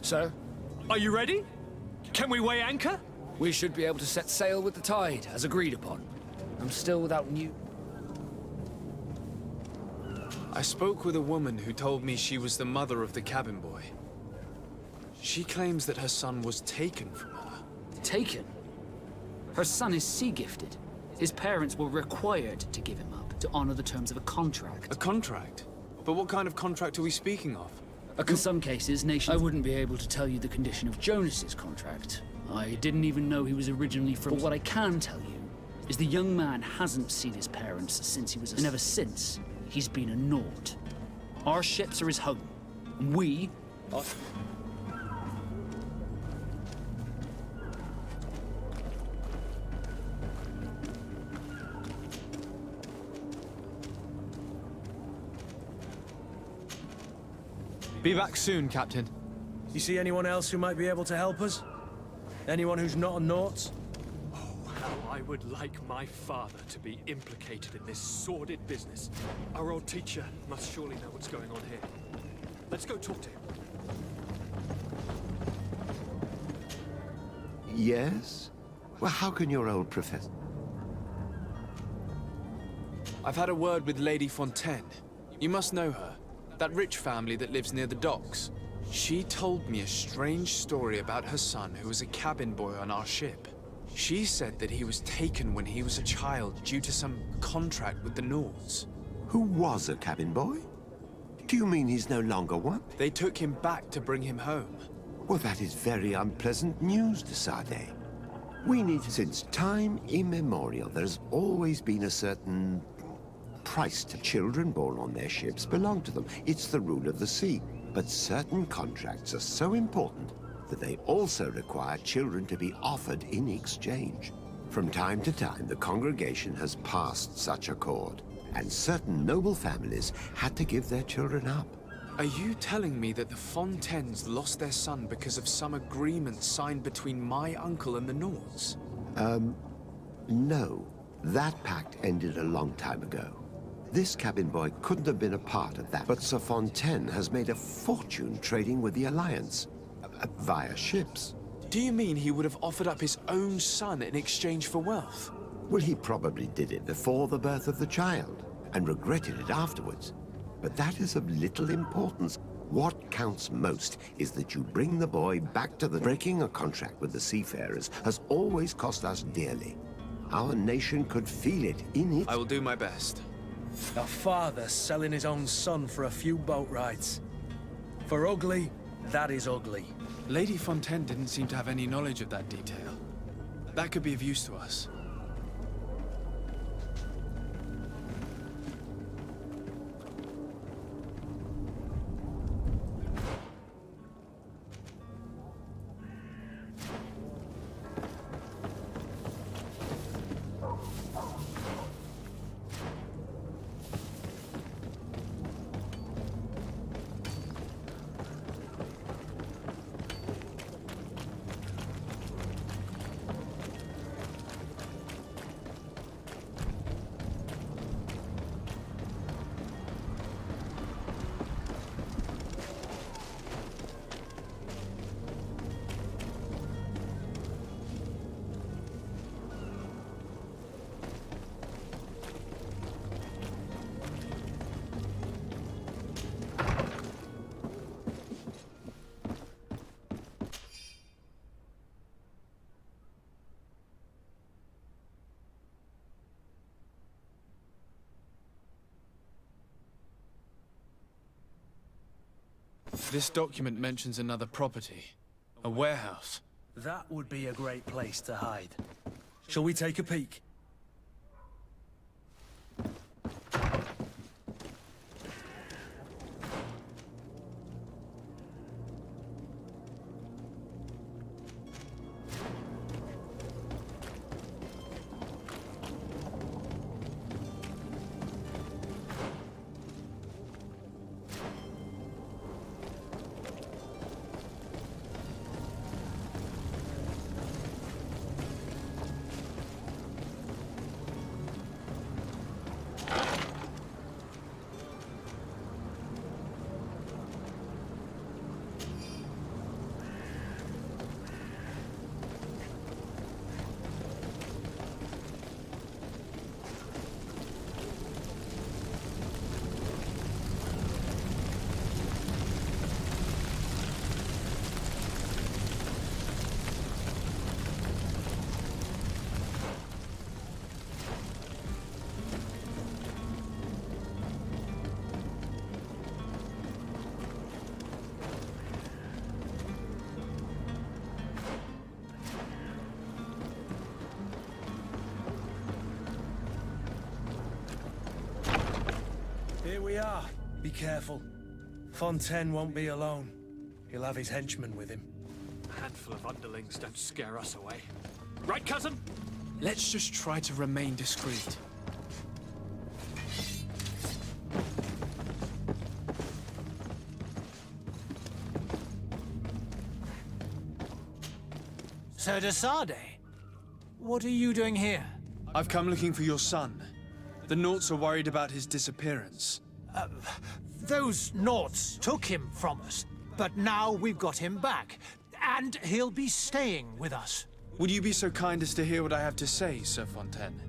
Sir? Are you ready? Can we weigh anchor? We should be able to set sail with the tide, as agreed upon. I'm still without new... I spoke with a woman who told me she was the mother of the cabin boy. She claims that her son was taken from her. Taken? Her son is sea-gifted. His parents were required to give him up, to honor the terms of a contract. A contract? But what kind of contract are we speaking of? In some cases, nations... I wouldn't be able to tell you the condition of Jonas's contract. I didn't even know he was originally from... But what I can tell you is the young man hasn't seen his parents since he was a... And ever since, he's been a naught. Our ships are his home. And we... Be back soon, Captain. You see anyone else who might be able to help us? Anyone who's not a Naut? Oh, how I would like my father to be implicated in this sordid business. Our old teacher must surely know what's going on here. Let's go talk to him. Yes? Well, how can your old professor... I've had a word with Lady Fontaine. You must know her. That rich family that lives near the docks. She told me a strange story about her son who was a cabin boy on our ship. She said that he was taken when he was a child due to some contract with the Nauts. Who was a cabin boy? Do you mean he's no longer one? They took him back to bring him home. Well, that is very unpleasant news, de Sade. We need... Since time immemorial, there's always been a certain... price to children born on their ships belong to them. It's the rule of the sea. But certain contracts are so important that they also require children to be offered in exchange. From time to time, the congregation has passed such accord, and certain noble families had to give their children up. Are you telling me that the Fontaines lost their son because of some agreement signed between my uncle and the Nauts? No. That pact ended a long time ago. This cabin boy couldn't have been a part of that, but Sir Fontaine has made a fortune trading with the Alliance, via ships. Do you mean he would have offered up his own son in exchange for wealth? Well, he probably did it before the birth of the child, and regretted it afterwards. But that is of little importance. What counts most is that you bring the boy back to the... Breaking a contract with the seafarers has always cost us dearly. Our nation could feel it in it. I will do my best. A father selling his own son for a few boat rides. For ugly, that is ugly. Lady Fontaine didn't seem to have any knowledge of that detail. That could be of use to us. This document mentions another property. A warehouse. That would be a great place to hide. Shall we take a peek? we are. Be careful. Fontaine won't be alone. He'll have his henchmen with him. A handful of underlings don't scare us away. Right, cousin? Let's just try to remain discreet. Sir de Sade, what are you doing here? I've come looking for your son. The Naughts are worried about his disappearance. Those Naughts took him from us, but now we've got him back, and he'll be staying with us. Would you be so kind as to hear what I have to say, Sir Fontaine?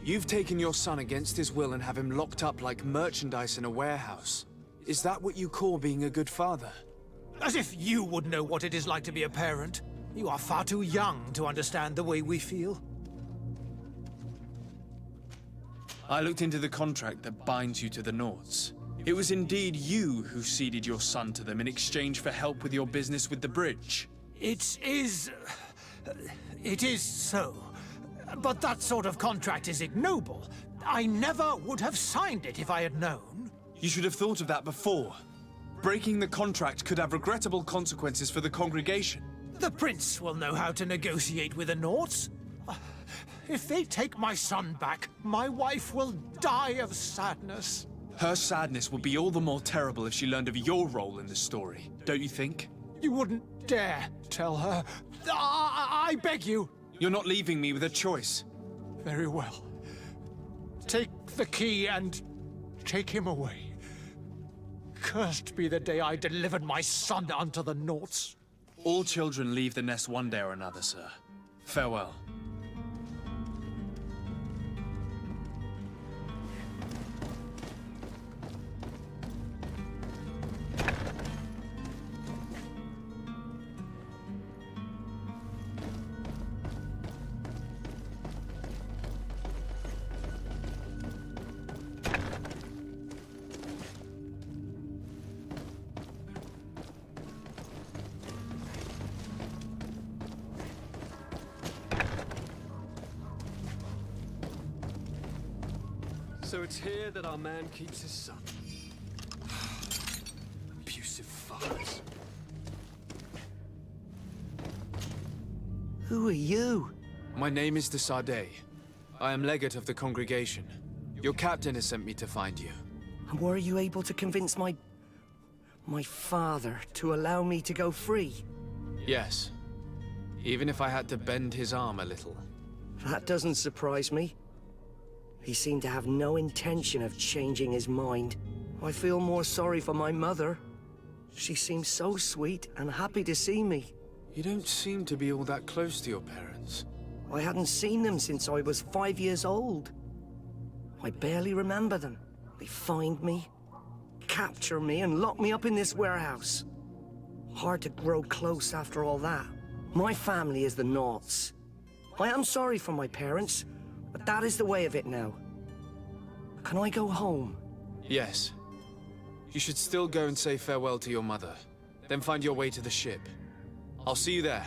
You've taken your son against his will and have him locked up like merchandise in a warehouse. Is that what you call being a good father? As if you would know what it is like to be a parent. You are far too young to understand the way we feel. I looked into the contract that binds you to the Naughts. It was indeed you who ceded your son to them in exchange for help with your business with the bridge. It is so. But that sort of contract is ignoble. I never would have signed it if I had known. You should have thought of that before. Breaking the contract could have regrettable consequences for the congregation. The prince will know how to negotiate with the Naughts. If they take my son back, my wife will die of sadness. Her sadness would be all the more terrible if she learned of your role in the story, don't you think? You wouldn't dare tell her. I beg you. You're not leaving me with a choice. Very well. Take the key and take him away. Cursed be the day I delivered my son unto the Naughts. All children leave the nest one day or another, sir. Farewell. So it's here that our man keeps his son. Abusive fathers. Who are you? My name is de Sade. I am legate of the congregation. Your captain has sent me to find you. And were you able to convince my father to allow me to go free? Yes. Even if I had to bend his arm a little. That doesn't surprise me. He seemed to have no intention of changing his mind. I feel more sorry for my mother. She seemed so sweet and happy to see me. You don't seem to be all that close to your parents. I hadn't seen them since I was 5 years old. I barely remember them. They find me, capture me, and lock me up in this warehouse. Hard to grow close after all that. My family is the Naughts. I am sorry for my parents, but that is the way of it now. Can I go home? Yes. You should still go and say farewell to your mother. Then find your way to the ship. I'll see you there.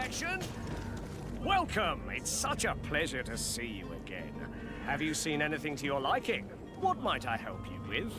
collection? Welcome! It's such a pleasure to see you again. Have you seen anything to your liking? What might I help you with?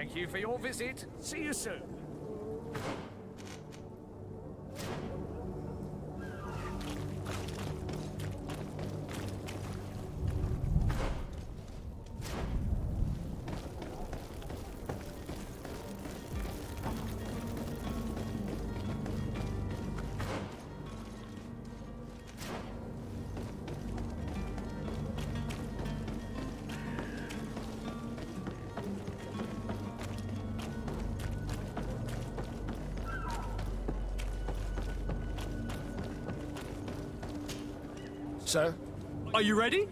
Thank you for your visit. See you soon. Sir, Are you ready?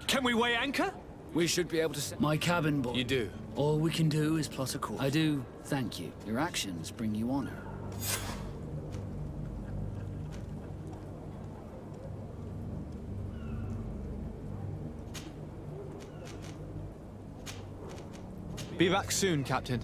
Can we weigh anchor? we should be able to set... My cabin boy. You do. All we can do is plot a course. I do thank you. Your actions bring you honor. Be back soon, Captain.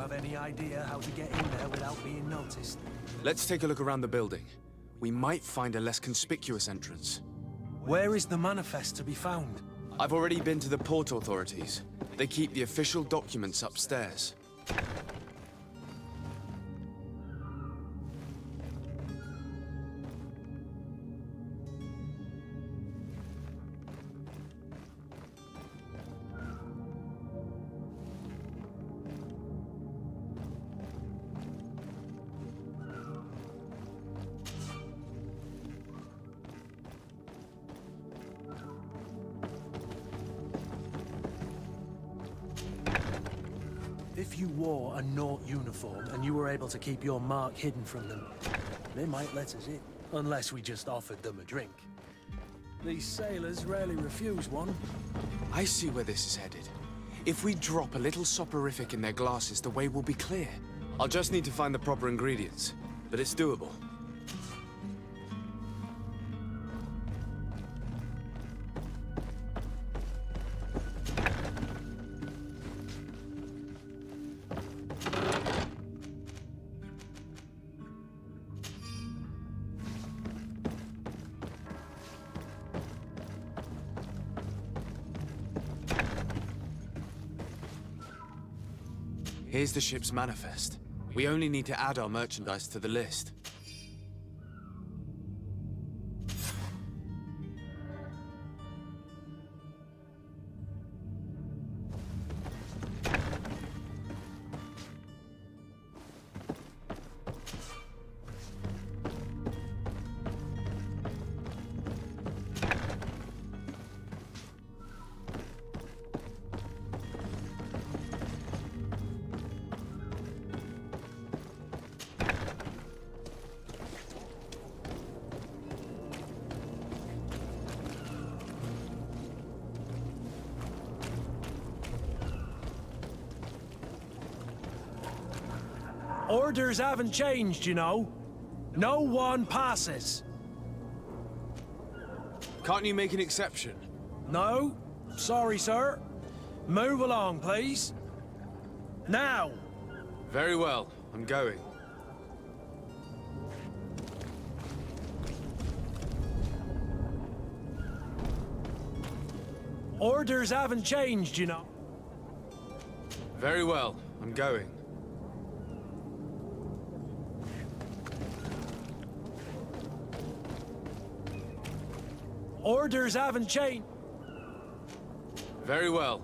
have any idea how to get in there without being noticed? Let's take a look around the building. We might find a less conspicuous entrance. Where is the manifest to be found? I've already been to the port authorities. They keep the official documents upstairs. If you wore a Naut uniform and you were able to keep your mark hidden from them, they might let us in. Unless we just offered them a drink. These sailors rarely refuse one. I see where this is headed. If we drop a little soporific in their glasses, the way will be clear. I'll just need to find the proper ingredients, but it's doable. Here's the ship's manifest. We only need to add our merchandise to the list. Orders haven't changed, you know. No one passes. Can't you make an exception? No? Sorry, sir. Move along, please. Now! Very well, I'm going. Orders haven't changed, you know. Very well, I'm going. Orders haven't changed. Very well.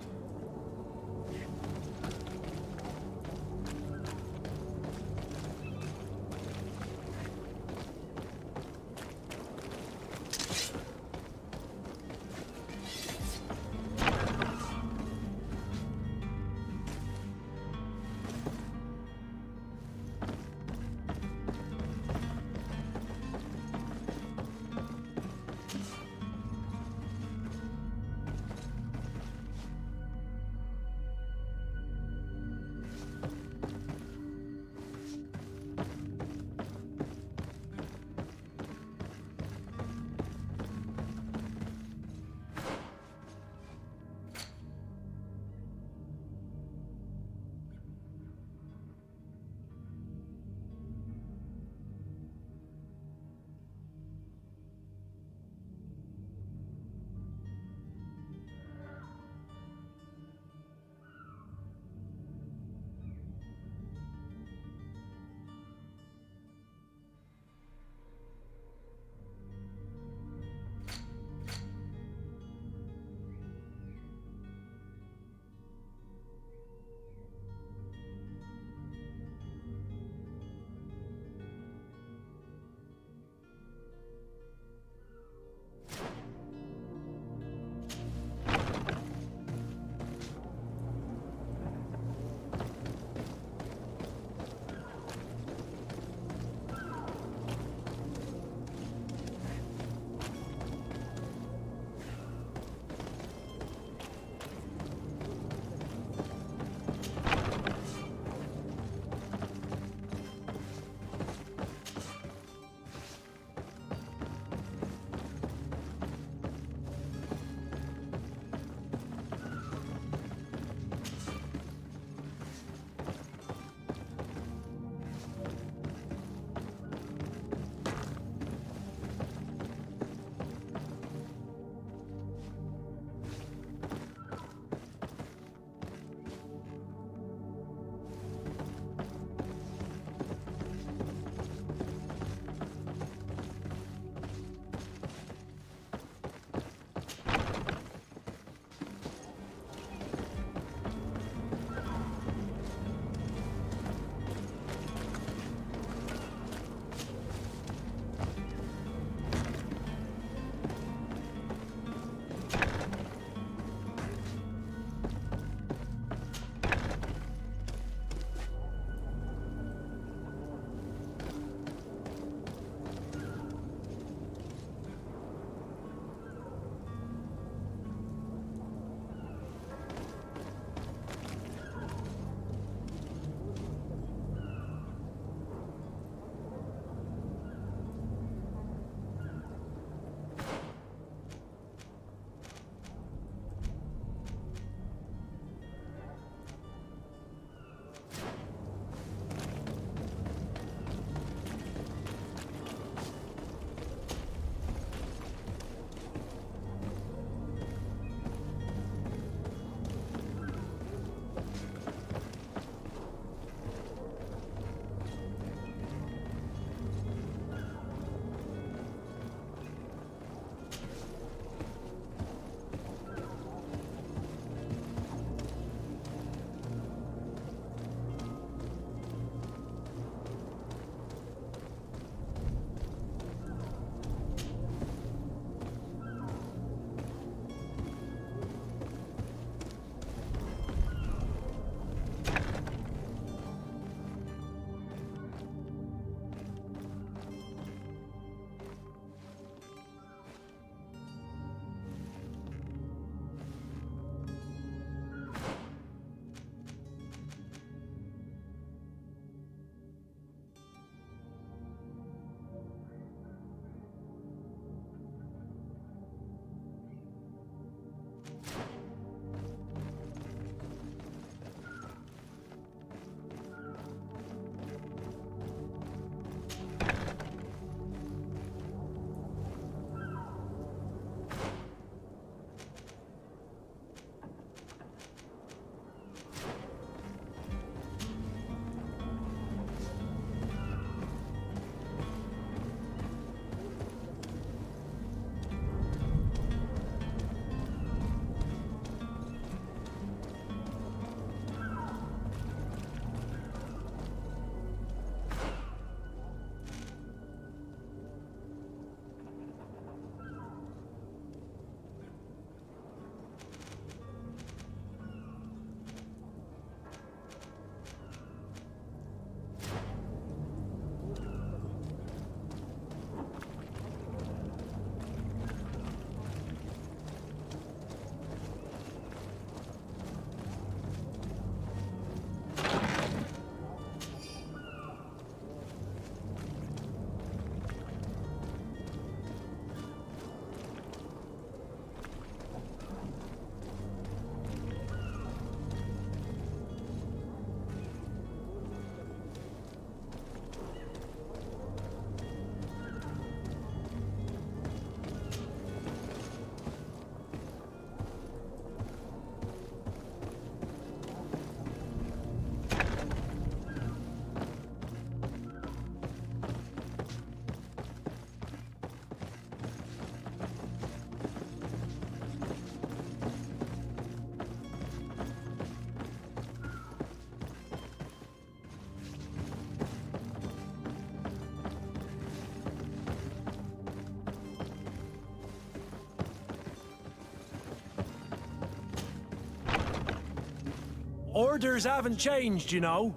Orders haven't changed, you know.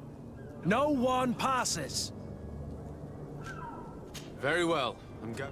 No one passes. Very well. I'm go.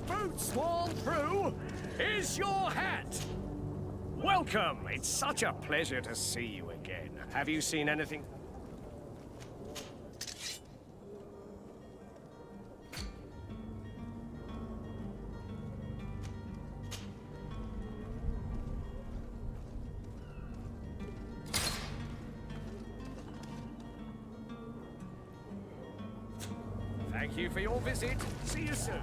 Boots worn through? Is your hat? Welcome! It's such a pleasure to see you again. Have you seen anything? Thank you for your visit. See you soon.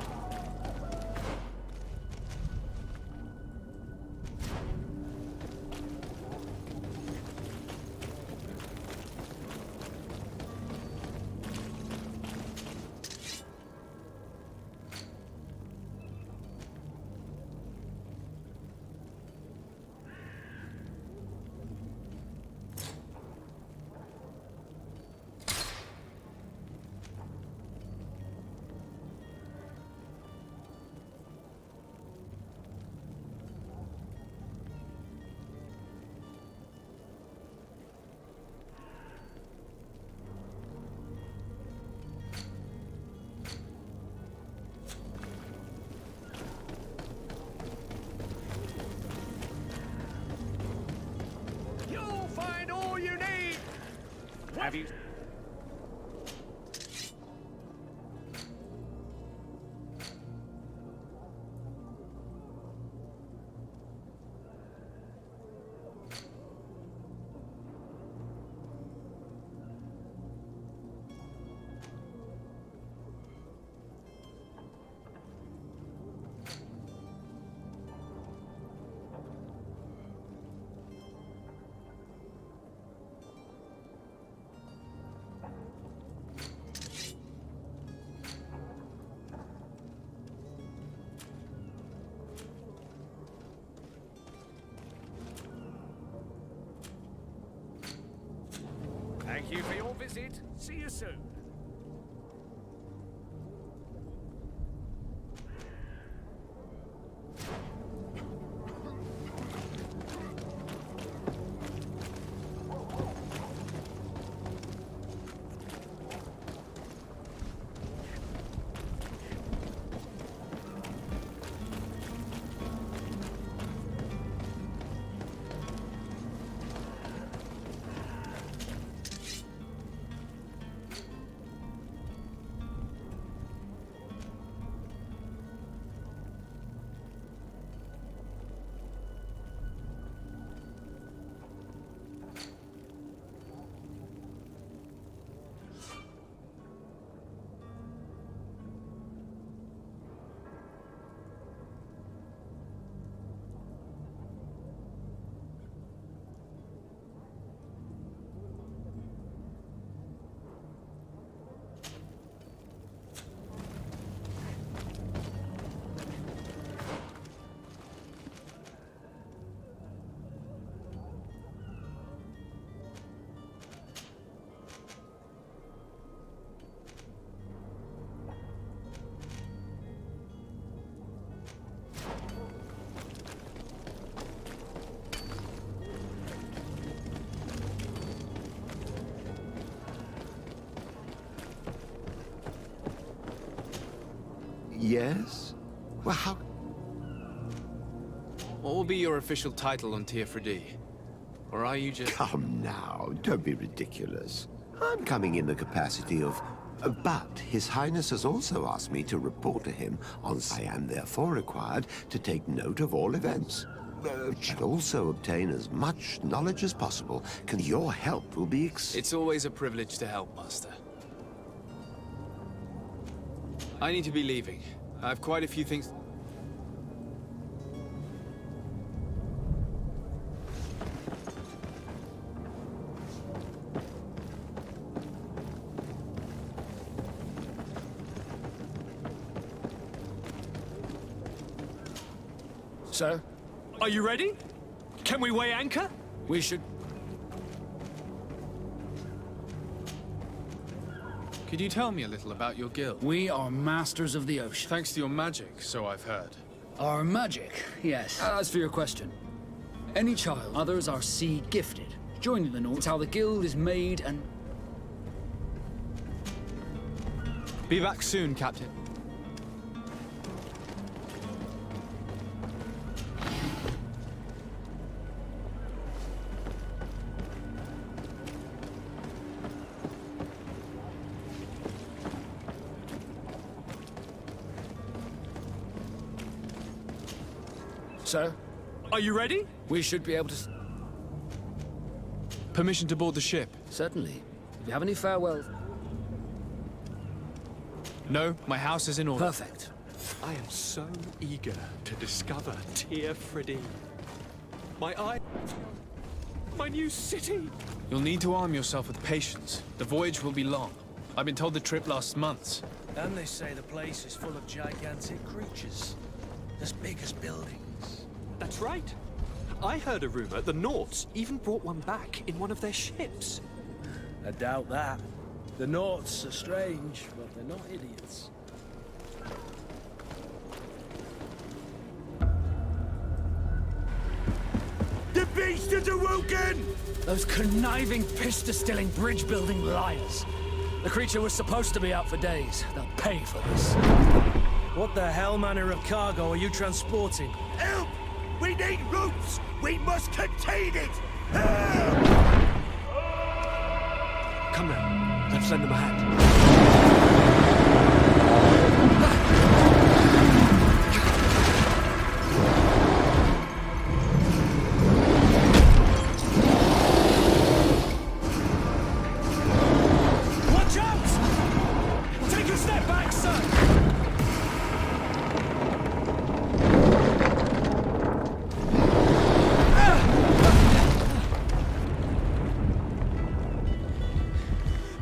Find all you need! Have you... Thank you for your visit. See you soon. Yes? Well, how... What will be your official title on Tier 4D? Or are you just... Come now, don't be ridiculous. I'm coming in the capacity of... But His Highness has also asked me to report to him on... I am therefore required to take note of all events. And also obtain as much knowledge as possible. Your help will be It's always a privilege to help, Master. I need to be leaving. I have quite a few things... Sir, Are you ready? Can we weigh anchor? we should... Could you tell me a little about your guild? We are masters of the ocean. Thanks to your magic, so I've heard. Our magic, yes. As for your question, any child... Others are sea gifted. Joining the North, it's how the guild is made and... Be back soon, Captain. Sir, Are you ready? we should be able to... Permission to board the ship? Certainly. If you have any farewell... No, my house is in order. Perfect. I am so eager to discover Tear Freddy. My new city! You'll need to arm yourself with patience. The voyage will be long. I've been told the trip lasts months. And they say the place is full of gigantic creatures. As big as buildings. That's right. I heard a rumor the Nauts even brought one back in one of their ships. I doubt that. The Nauts are strange, but they're not idiots. The beast is awoken! Those conniving, pista-stilling, bridge-building liars. The creature was supposed to be out for days. They'll pay for this. What the hell manner of cargo are you transporting? Help! We need routes! We must contain it! Help! Come now, let's lend them a hand. Watch out! Take a step back, sir!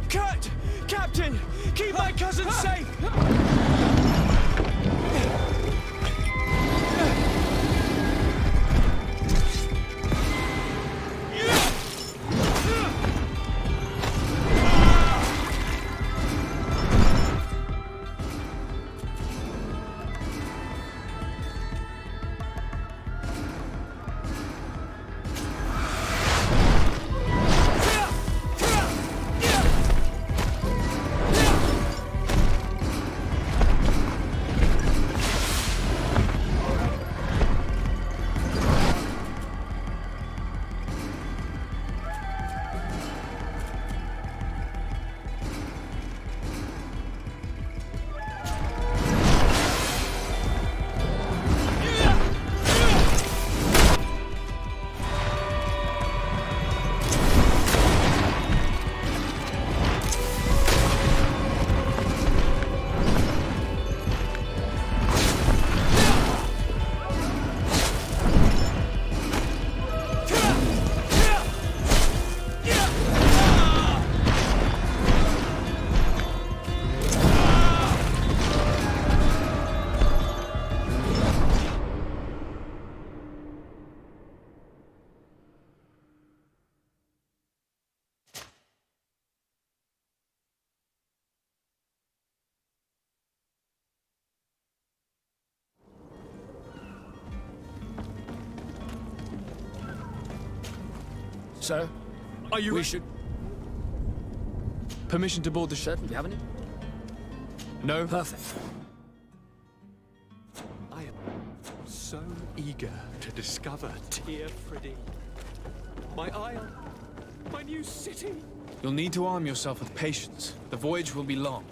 Cut! Captain! Keep my cousin safe! Sir, Are you we ready? should... Permission to board the ship? Certainly. You have any? No? Perfect. I am so eager to discover Tear Freddy. My isle, my new city. You'll need to arm yourself with patience. The voyage will be long.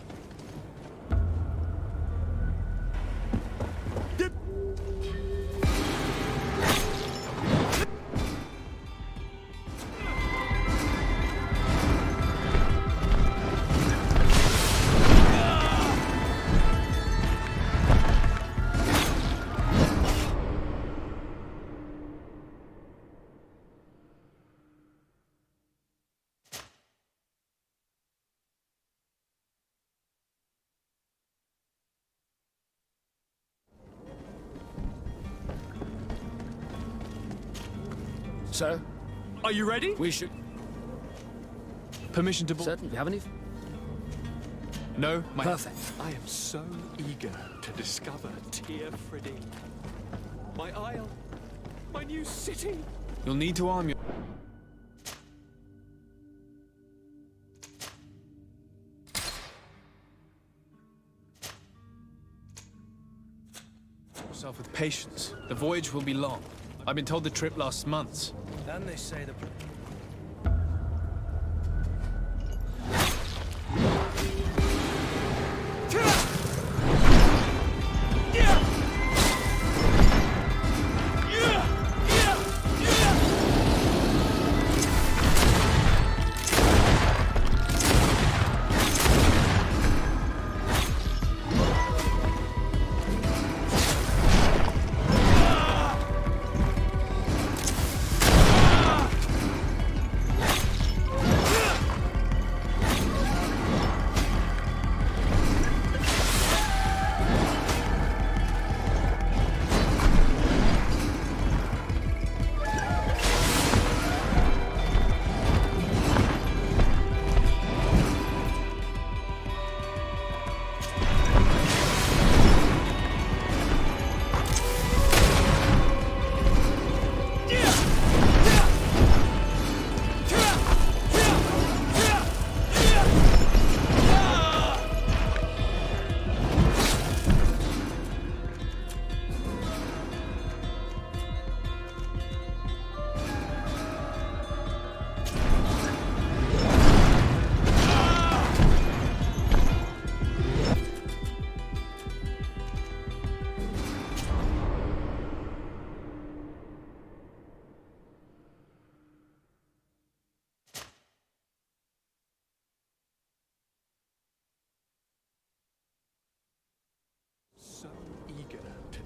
Sir, Are you ready? we should... Permission to board? Certainly. You have any? No, my... Perfect. I am so eager to discover Tear Freddy. My isle, my new city. You'll need to arm yourself with patience. The voyage will be long. I've been told the trip lasts months. And they say the...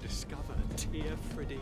discover Tear Freddy.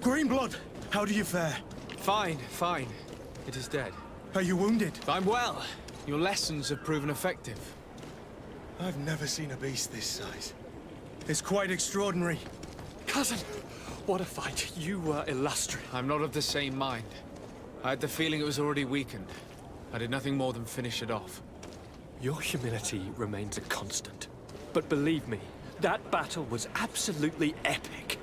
Greenblood, how do you fare? Fine, fine. It is dead. Are you wounded? I'm well. Your lessons have proven effective. I've never seen a beast this size. It's quite extraordinary. Cousin, what a fight. You were illustrious. I'm not of the same mind. I had the feeling it was already weakened. I did nothing more than finish it off. Your humility remains a constant. But believe me, that battle was absolutely epic.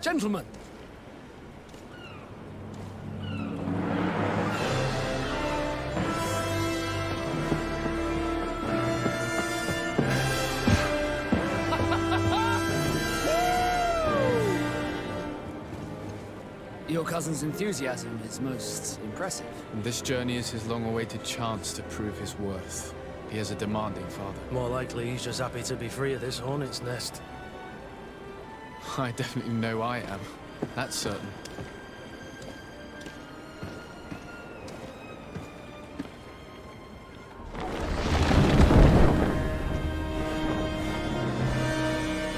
Gentlemen! Your cousin's enthusiasm is most impressive. This journey is his long-awaited chance to prove his worth. He has a demanding father. More likely he's just happy to be free of this hornet's nest. I definitely know I am. That's certain.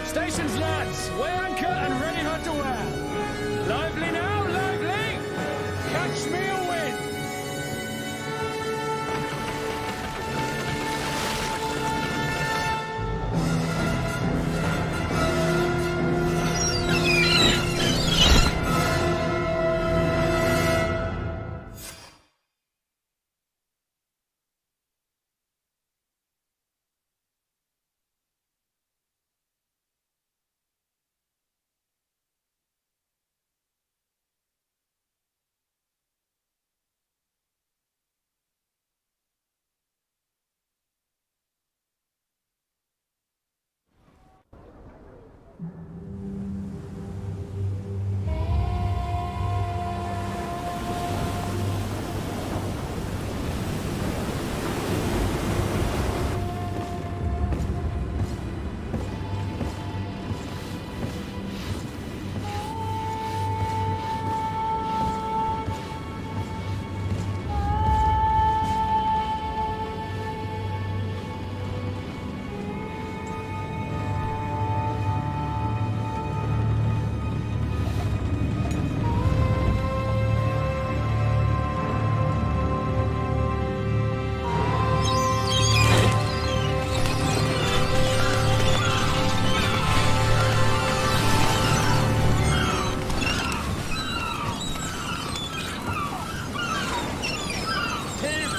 Stations, lads! Weigh anchor and ready her to wear! Lively now, lively! Catch me a wind!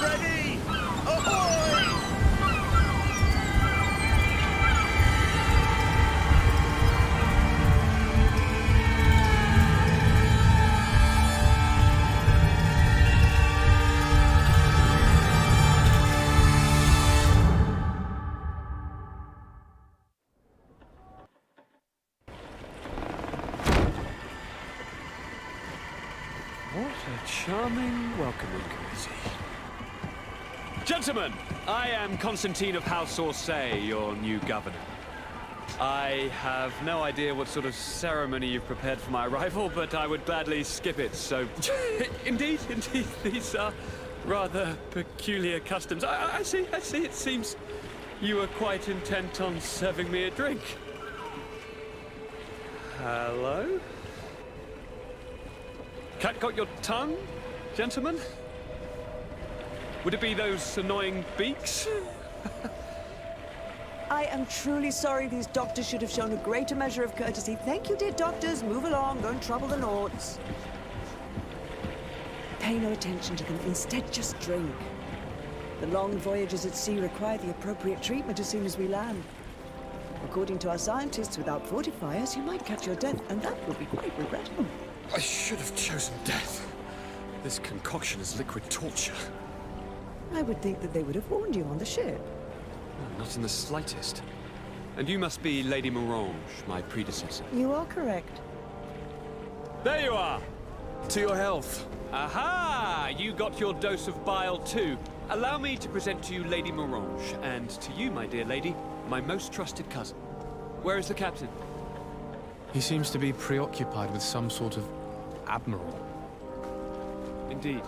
ready! Ahoy! What a charming welcoming committee. Gentlemen, I am Constantine of House Orsay, your new governor. I have no idea what sort of ceremony you've prepared for my arrival, but I would gladly skip it, so... indeed, these are rather peculiar customs. I see, it seems you are quite intent on serving me a drink. Hello? Cat got your tongue, gentlemen? Would it be those annoying beaks? I am truly sorry. These doctors should have shown a greater measure of courtesy. Thank you, dear doctors. Move along. Don't trouble the Lords. Pay no attention to them. Instead, just drink. The long voyages at sea require the appropriate treatment as soon as we land. According to our scientists, without fortifiers, you might catch your death, and that would be quite regrettable. I should have chosen death. This concoction is liquid torture. I would think that they would have warned you on the ship. Not in the slightest. And you must be Lady Morange, my predecessor. You are correct. There you are! To your health. Aha! You got your dose of bile too. Allow me to present to you Lady Morange, and to you, my dear lady, my most trusted cousin. Where is the captain? He seems to be preoccupied with some sort of admiral. Indeed.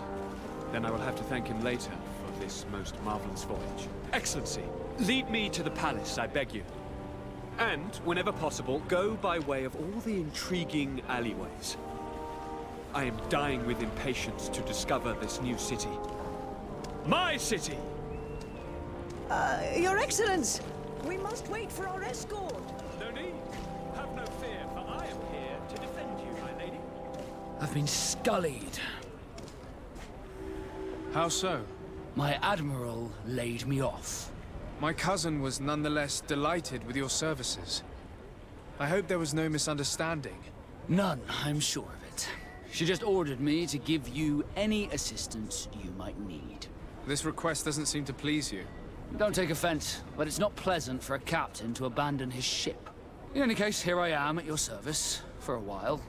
Then I will have to thank him later for this most marvelous voyage. Excellency, lead me to the palace, I beg you. And, whenever possible, go by way of all the intriguing alleyways. I am dying with impatience to discover this new city. My city! Your Excellence! We must wait for our escort! No need. Have no fear, for I am here to defend you, my lady. I've been scullied. How so? My admiral laid me off. My cousin was nonetheless delighted with your services. I hope there was no misunderstanding. None, I'm sure of it. She just ordered me to give you any assistance you might need. This request doesn't seem to please you. Don't take offense, but it's not pleasant for a captain to abandon his ship. In any case, here I am at your service, for a while.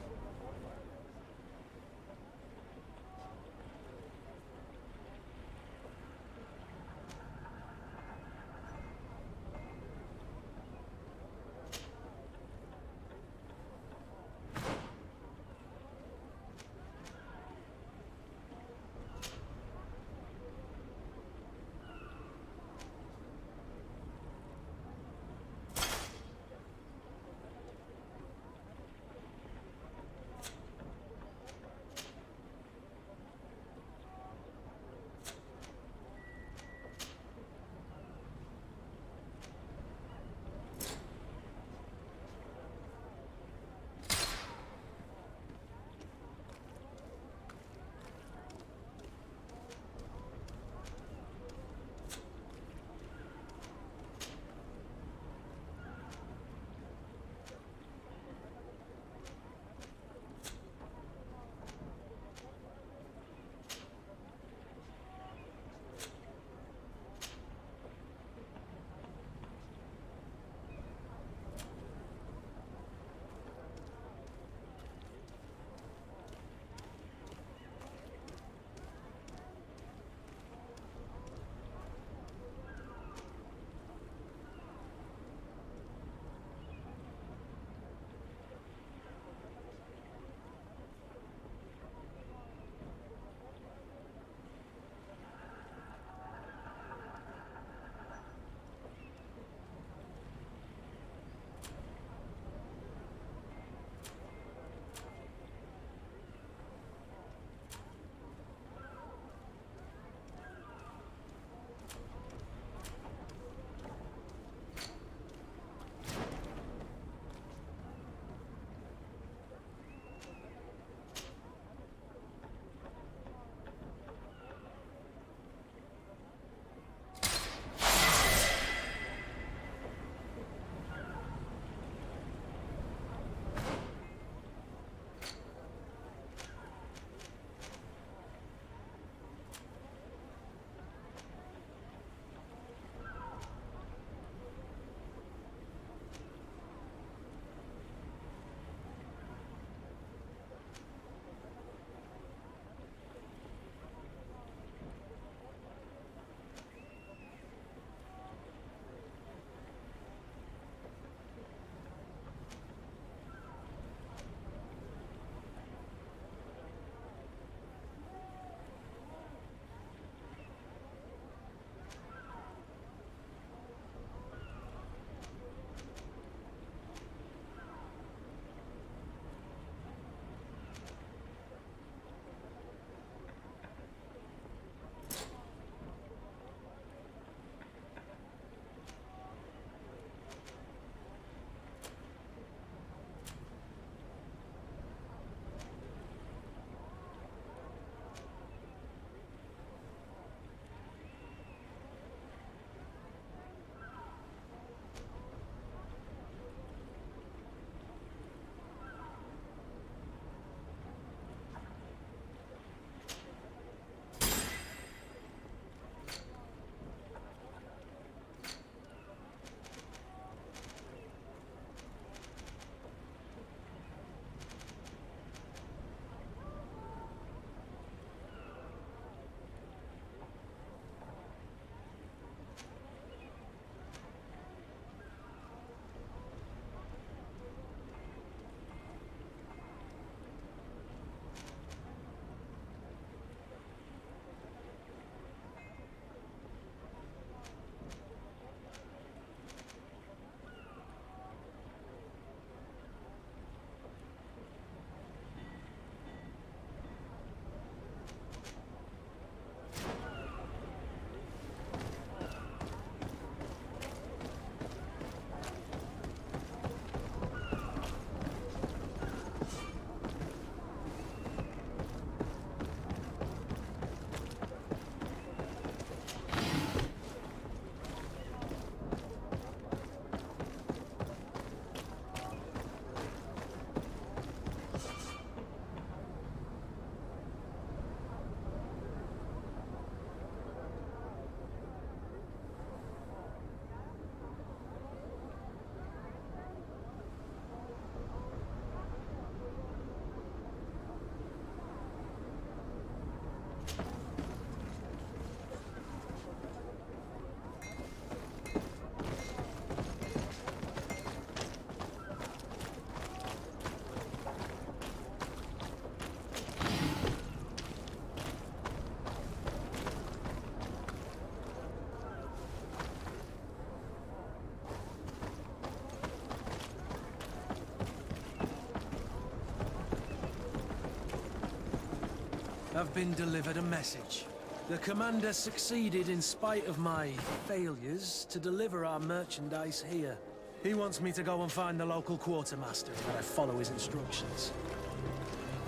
I've been delivered a message. The commander succeeded in spite of my failures to deliver our merchandise here. He wants me to go and find the local quartermaster and that I follow his instructions.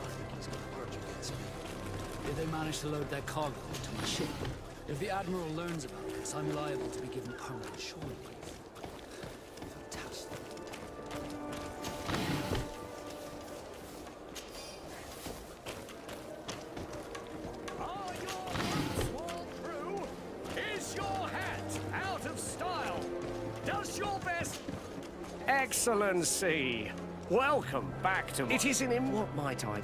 I think he's got a grudge against me. Did they manage to load their cargo onto my ship? If the Admiral learns about this, I'm liable to be given permanent shore leave. Fantastic. Are your boots all through? Is your hat out of style? Does your best... Excellency, welcome back to... It is in what might I...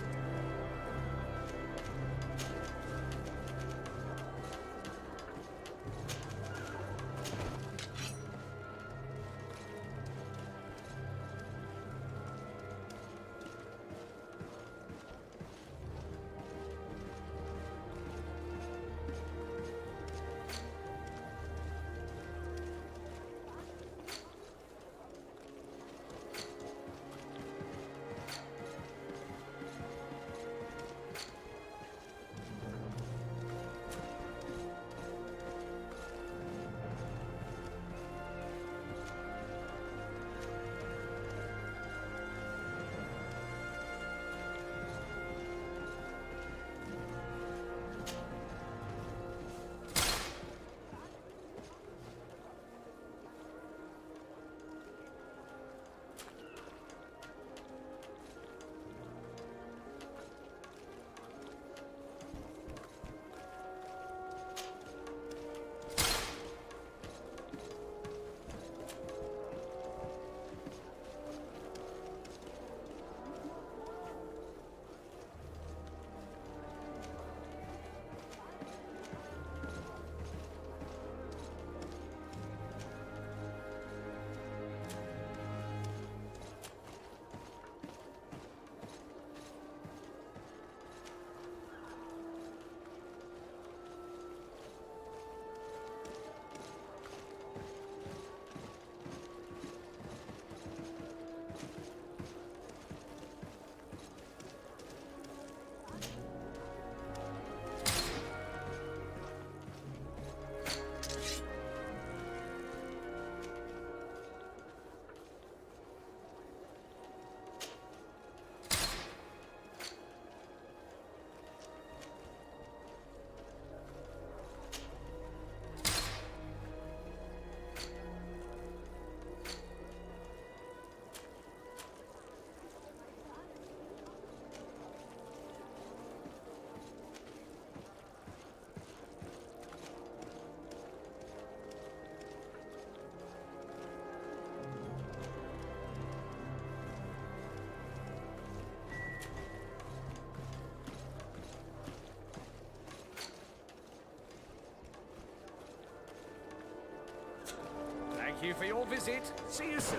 Thank you for your visit. See you soon.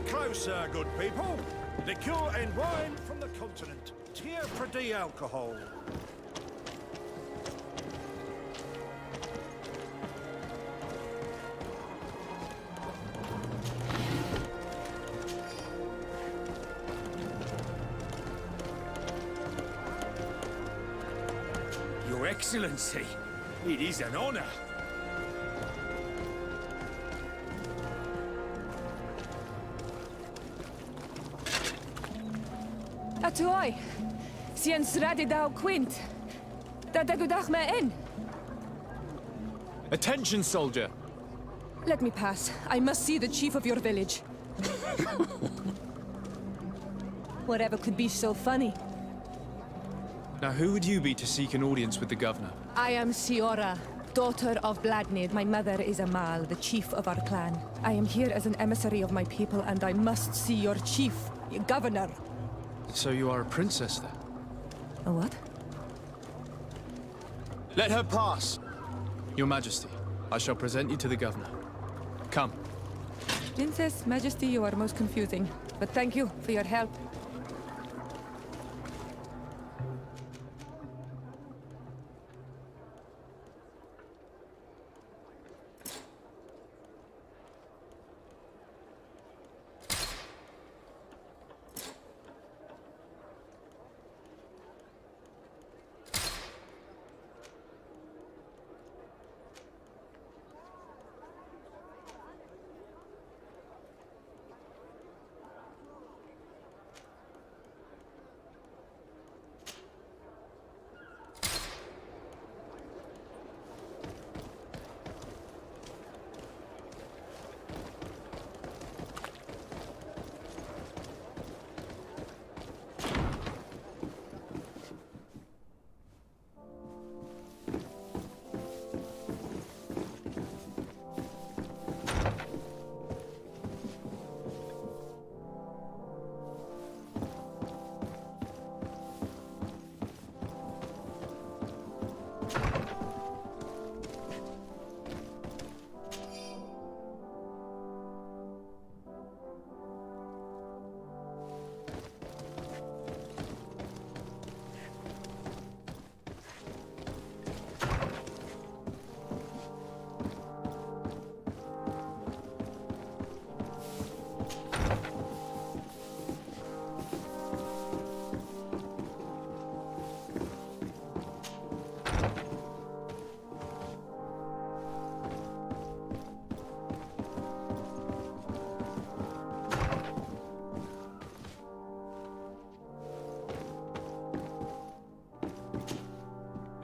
Closer, good people. Liqueur and wine from the continent. Tier for the alcohol. Your Excellency, it is an honor. Atuoi, sian sradi dau quint. Da dagudach me in. Attention, soldier! Let me pass. I must see the chief of your village. Whatever could be so funny? Now, who would you be to seek an audience with the governor? I am Siora, daughter of Bladnid. My mother is Amal, the chief of our clan. I am here as an emissary of my people, and I must see your chief, your governor. So you are a princess then? A what? Let her pass! Your Majesty, I shall present you to the governor. Come. Princess, Majesty, you are most confusing. But thank you for your help.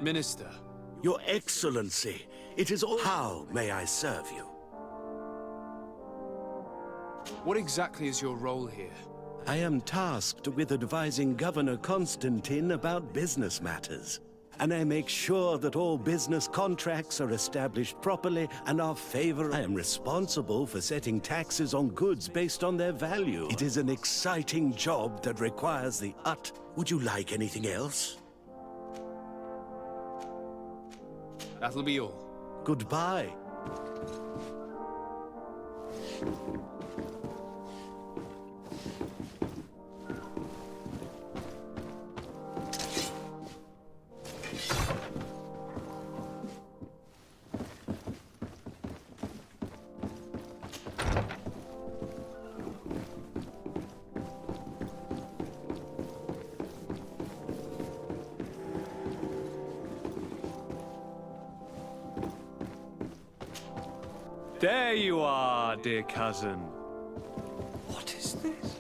Minister. Your Excellency, it is all... How may I serve you? What exactly is your role here? I am tasked with advising Governor Constantine about business matters. And I make sure that all business contracts are established properly and are favorable. I am responsible for setting taxes on goods based on their value. It is an exciting job that requires the Would you like anything else? That'll be all. Goodbye. There you are, dear cousin. What is this?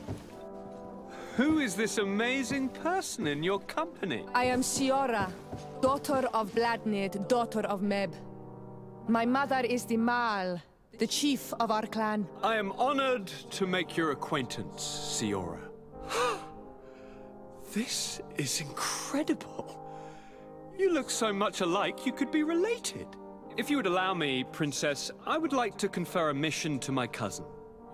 Who is this amazing person in your company? I am Siora, daughter of Bladnid, daughter of Meb. My mother is the Mal, the chief of our clan. I am honored to make your acquaintance, Siora. This is incredible. You look so much alike you could be related. If you would allow me, Princess, I would like to confer a mission to my cousin.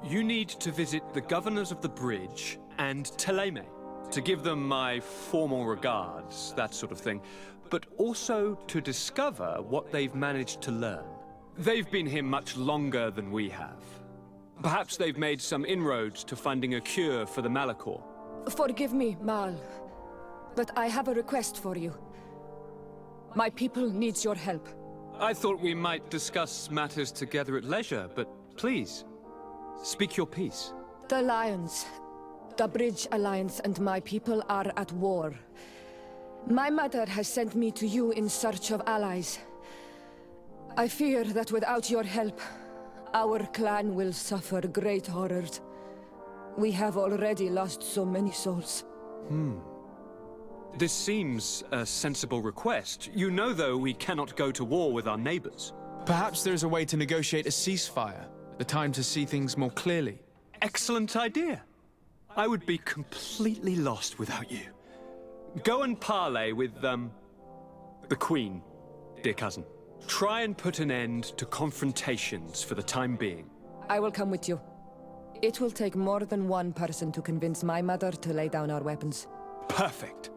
You need to visit the governors of the bridge and Teleme to give them my formal regards, that sort of thing, but also to discover what they've managed to learn. They've been here much longer than we have. Perhaps they've made some inroads to finding a cure for the Malachor. Forgive me, Mal, but I have a request for you. My people needs your help. I thought we might discuss matters together at leisure, but please, speak your piece. The Lions, the Bridge Alliance and my people are at war. My mother has sent me to you in search of allies. I fear that without your help, our clan will suffer great horrors. We have already lost so many souls. This seems a sensible request. You know, though, we cannot go to war with our neighbors. Perhaps there is a way to negotiate a ceasefire. The time to see things more clearly. Excellent idea. I would be completely lost without you. Go and parley with, the Queen, dear cousin. Try and put an end to confrontations for the time being. I will come with you. It will take more than one person to convince my mother to lay down our weapons. Perfect.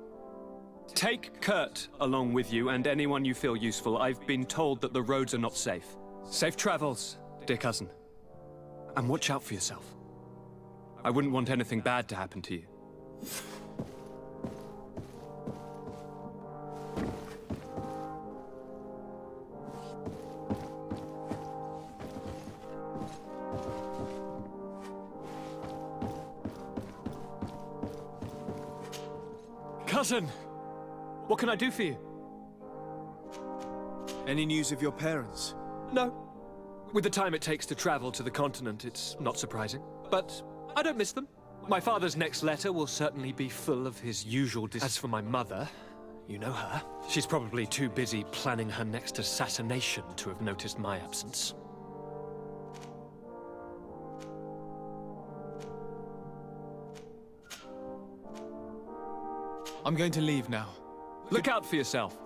Take Kurt along with you and anyone you feel useful. I've been told that the roads are not safe. Safe travels, dear cousin. And watch out for yourself. I wouldn't want anything bad to happen to you. Cousin! What can I do for you? Any news of your parents? No. With the time it takes to travel to the continent, it's not surprising. But I don't miss them. My father's next letter will certainly be full of his usual As for my mother, you know her. She's probably too busy planning her next assassination to have noticed my absence. I'm going to leave now. Look out for yourself.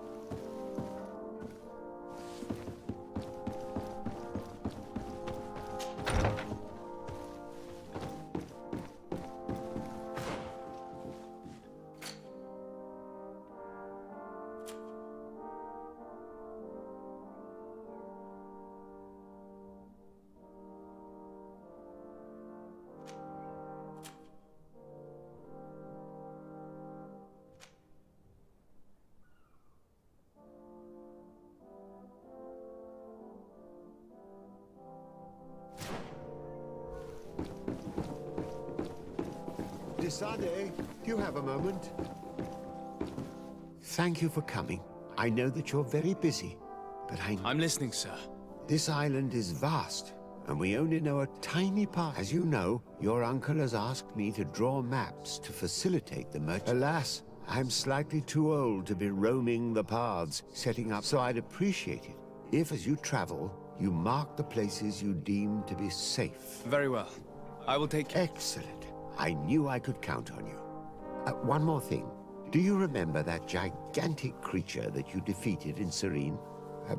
Desade, do you have a moment? Thank you for coming. I know that you're very busy, but I'm listening, sir. This island is vast, and we only know a tiny part. As you know, your uncle has asked me to draw maps to facilitate the merchant. Alas, I'm slightly too old to be roaming the paths, setting up, so I'd appreciate it if, as you travel, you mark the places you deem to be safe. Very well. I will take care. Excellent. I knew I could count on you. One more thing. Do you remember that gigantic creature that you defeated in Serene?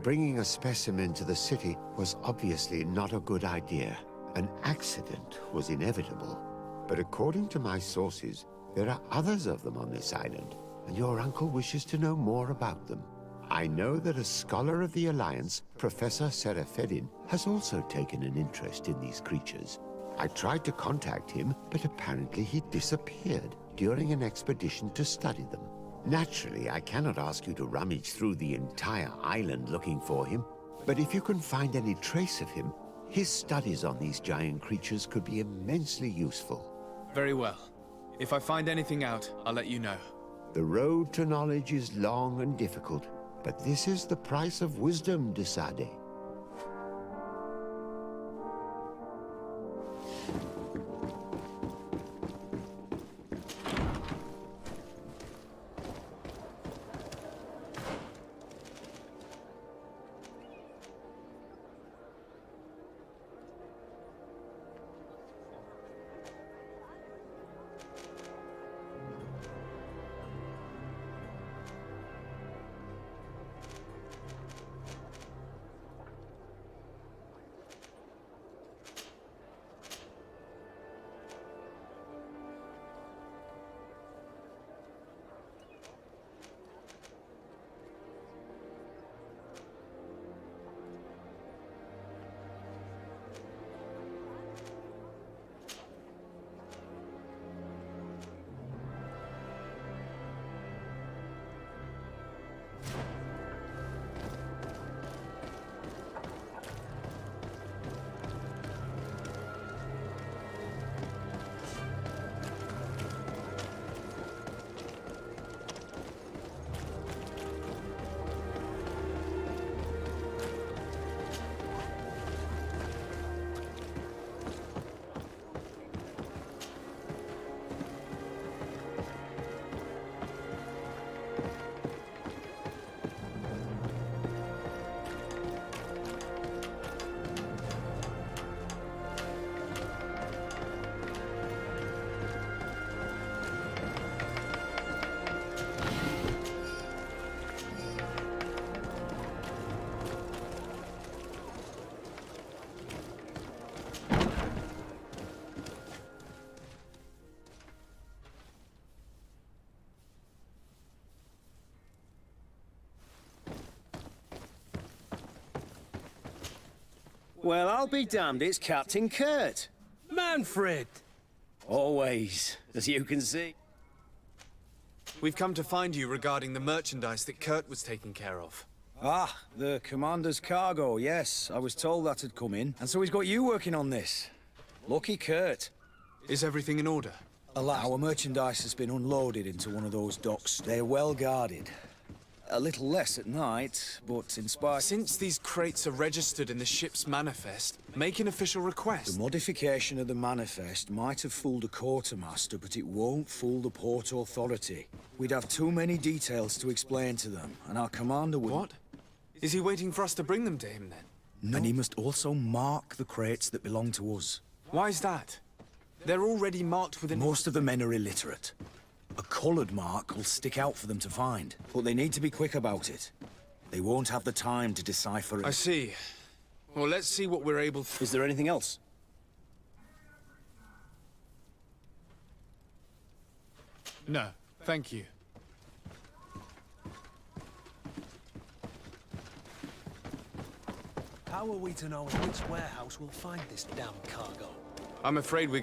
Bringing a specimen to the city was obviously not a good idea. An accident was inevitable. But according to my sources, there are others of them on this island, and your uncle wishes to know more about them. I know that a scholar of the Alliance, Professor Serafedin, has also taken an interest in these creatures. I tried to contact him, but apparently he disappeared during an expedition to study them. Naturally, I cannot ask you to rummage through the entire island looking for him, but if you can find any trace of him, his studies on these giant creatures could be immensely useful. Very well. If I find anything out, I'll let you know. The road to knowledge is long and difficult, but this is the price of wisdom, Desade. Well, I'll be damned, it's Captain Kurt. Manfred! Always, as you can see. We've come to find you regarding the merchandise that Kurt was taking care of. Ah, the commander's cargo, yes. I was told that had come in, and so he's got you working on this. Lucky Kurt. Is everything in order? Alas, our merchandise has been unloaded into one of those docks. They're well guarded. A little less at night, but in spite... Since these crates are registered in the ship's manifest, make an official request. The modification of the manifest might have fooled a quartermaster, but it won't fool the Port Authority. We'd have too many details to explain to them, and our commander would... What? Is he waiting for us to bring them to him, then? No. And he must also mark the crates that belong to us. Why is that? They're already marked with an... Most of the men are illiterate. A coloured mark will stick out for them to find, but they need to be quick about it. They won't have the time to decipher it. I see. Well, let's see what we're able to... Is there anything else? No, thank you. How are we to know in which warehouse we'll find this damn cargo? I'm afraid we're